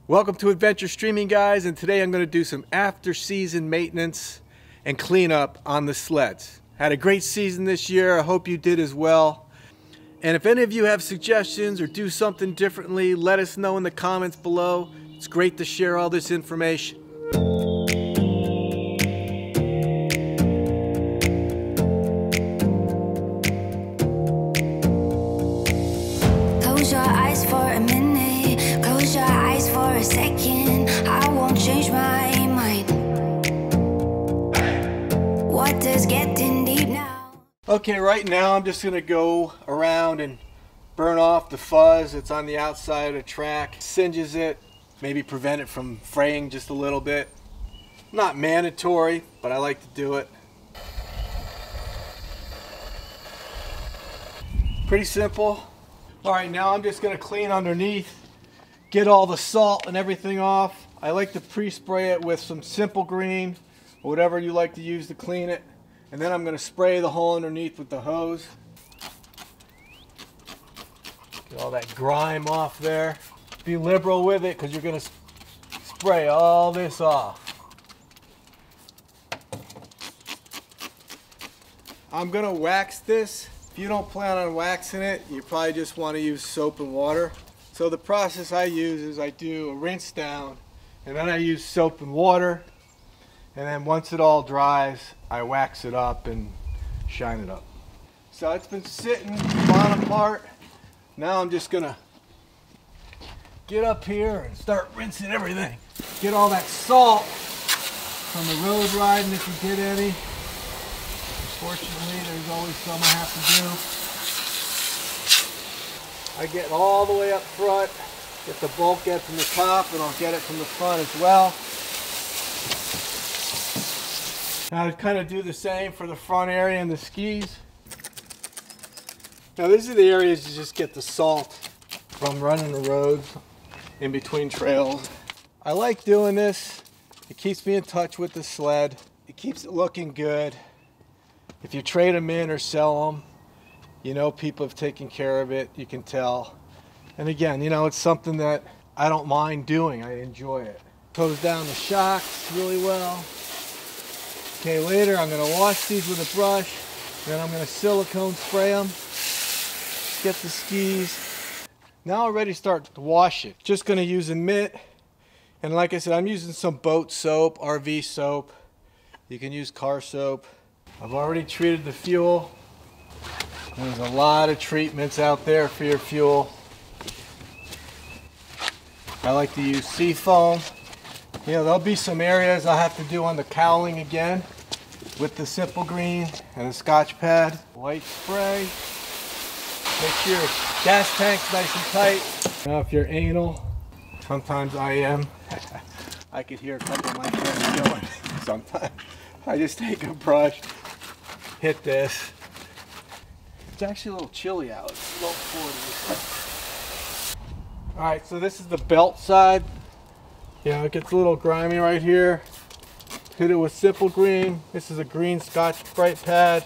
Welcome to Adventure Streaming, guys, and today I'm going to do some after season maintenance and cleanup on the sleds. Had a great season this year. I hope you did as well. And if any of you have suggestions or do something differently, let us know in the comments below. It's great to share all this information. Close your eyes for a minute, close your eyes for a second. I won't change my mind. Water's getting deep now. Okay, right now I'm just going to go around and burn off the fuzz that's on the outside of the track. Singes it, maybe prevent it from fraying just a little bit. Not mandatory, but I like to do it. Pretty simple. Alright, now I'm just going to clean underneath, get all the salt and everything off. I like to pre-spray it with some Simple Green, or whatever you like to use to clean it. And then I'm going to spray the hole underneath with the hose. Get all that grime off there. Be liberal with it because you're going to spray all this off. I'm going to wax this. If you don't plan on waxing it, you probably just want to use soap and water. So the process I use is I do a rinse down, and then I use soap and water, and then once it all dries, I wax it up and shine it up. So it's been sitting bottom part. Now I'm just gonna get up here and start rinsing everything. Get all that salt from the road riding if you get any. Unfortunately, there's always some I have to do. I get all the way up front, get the bulkhead from the top, and I'll get it from the front as well. Now I kind of do the same for the front area and the skis. Now these are the areas you just get the salt from running the roads in between trails. I like doing this. It keeps me in touch with the sled. It keeps it looking good. If you trade them in or sell them, you know people have taken care of it. You can tell. And again, you know, it's something that I don't mind doing. I enjoy it. Goes down the shocks really well. Okay, later I'm going to wash these with a brush. Then I'm going to silicone spray them. Get the skis. Now I'm ready to start to wash it. Just going to use a mitt. And like I said, I'm using some boat soap, RV soap. You can use car soap. I've already treated the fuel. There's a lot of treatments out there for your fuel. I like to use sea foam. You know, there'll be some areas I'll have to do on the cowling again with the Simple Green and the Scotch pad. Light spray. Make sure your gas tank's nice and tight. Now if you're anal, sometimes I am. I could hear a couple of my friends going. Sometimes I just take a brush, hit this. It's actually a little chilly out. It's low 40s. Alright, so this is the belt side. You know, it gets a little grimy right here. Hit it with Simple Green. This is a green Scotch-Brite pad.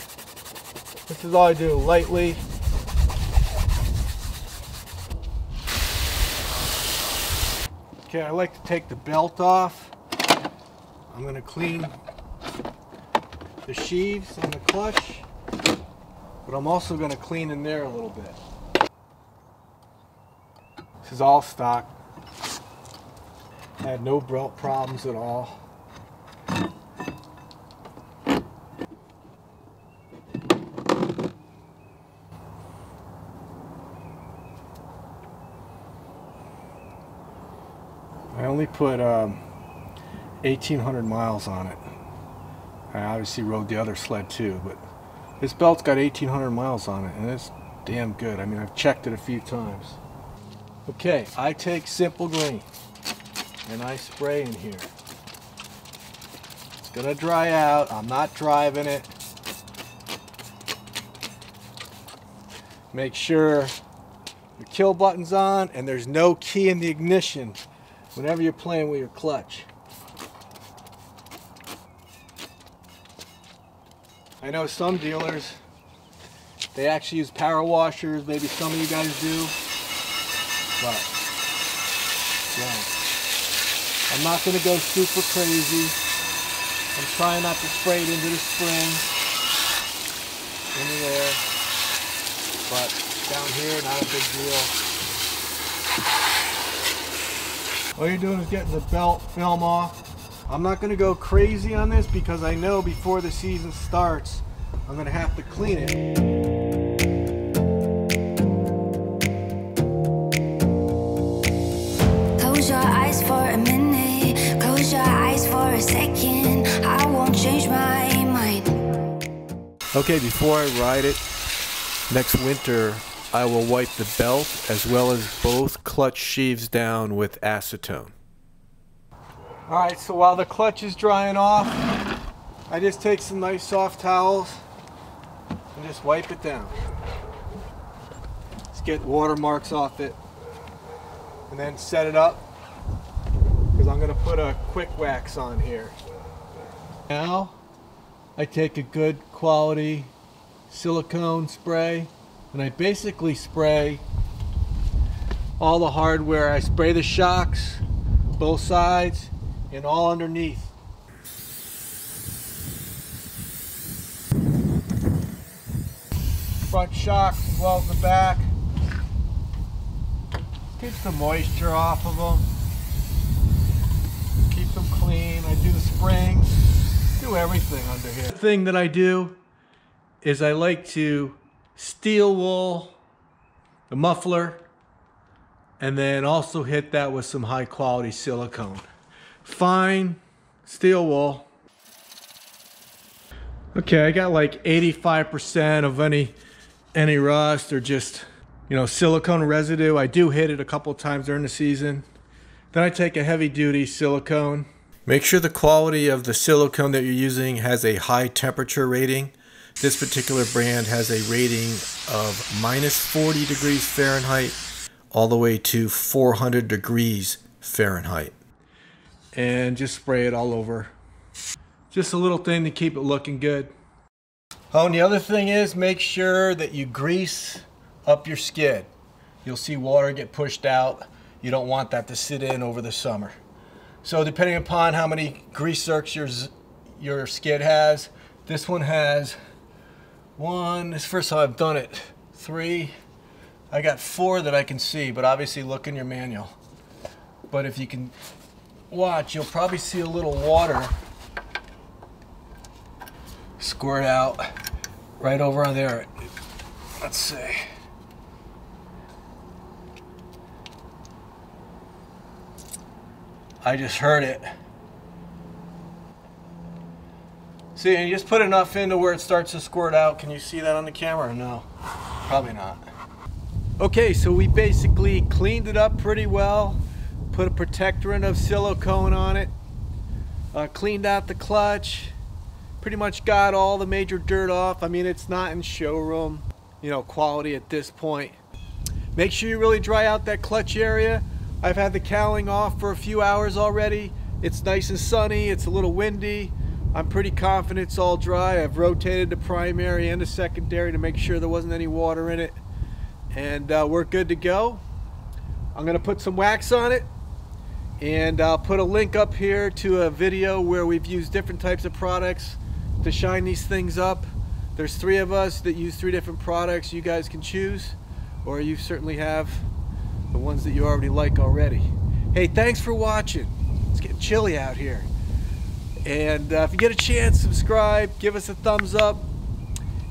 This is all I do, lightly. Okay, I like to take the belt off. I'm going to clean the sheaves on the clutch, but I'm also going to clean in there a little bit. This is all stock. I had no belt problems at all. I only put 1,800 miles on it. I obviously rode the other sled too, but this belt's got 1,800 miles on it, and it's damn good. I mean, I've checked it a few times. Okay, I take Simple Green and I spray in here. It's gonna dry out. I'm not driving it. Make sure the kill button's on and there's no key in the ignition whenever you're playing with your clutch. I know some dealers, they actually use power washers. Maybe some of you guys do. But, yeah. I'm not going to go super crazy. I'm trying not to spray it into the spring, in the air, but down here, not a big deal. All you're doing is getting the belt film off. I'm not going to go crazy on this because I know before the season starts, I'm going to have to clean it. Close your eyes for a minute, close your eyes for a second, I won't change my mind. Okay, before I ride it next winter, I will wipe the belt as well as both clutch sheaves down with acetone. Alright, so while the clutch is drying off, I just take some nice soft towels and just wipe it down. Just get watermarks off it and then set it up because I'm going to put a quick wax on here. Now I take a good quality silicone spray and I basically spray all the hardware. I spray the shocks, both sides, and all underneath. Front shocks as well as the back. Keeps the moisture off of them. Keeps them clean. I do the springs, do everything under here. The thing that I do is I like to steel wool the muffler and then also hit that with some high quality silicone. Fine steel wool. Okay, I got like 85% of any rust or just, you know, silicone residue. I do hit it a couple times during the season. Then I take a heavy duty silicone. Make sure the quality of the silicone that you're using has a high temperature rating. This particular brand has a rating of -40 degrees Fahrenheit all the way to 400 degrees Fahrenheit. And just spray it all over. Just a little thing to keep it looking good. Oh, and the other thing is make sure that you grease up your skid. You'll see water get pushed out. You don't want that to sit in over the summer. So depending upon how many grease zerks your skid has, this one has one, this is the first time I've done it, 3. I got 4 that I can see, but obviously look in your manual. But if you can watch, you'll probably see a little water squirt out right over on there. Let's see. I just heard it. See, and you just put enough into where it starts to squirt out. Can you see that on the camera or no? Probably not. Okay, so we basically cleaned it up pretty well. Put a protectorant of silicone on it. Cleaned out the clutch. Pretty much got all the major dirt off. I mean, it's not in showroom, you know, quality at this point. Make sure you really dry out that clutch area. I've had the cowling off for a few hours already. It's nice and sunny. It's a little windy. I'm pretty confident it's all dry. I've rotated the primary and the secondary to make sure there wasn't any water in it. And we're good to go. I'm gonna put some wax on it. And I'll put a link up here to a video where we've used different types of products to shine these things up. There's 3 of us that use 3 different products. You guys can choose, or you certainly have the ones that you already like already. Hey, thanks for watching. It's getting chilly out here. And if you get a chance, subscribe, give us a thumbs up.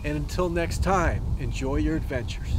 And until next time, enjoy your adventures.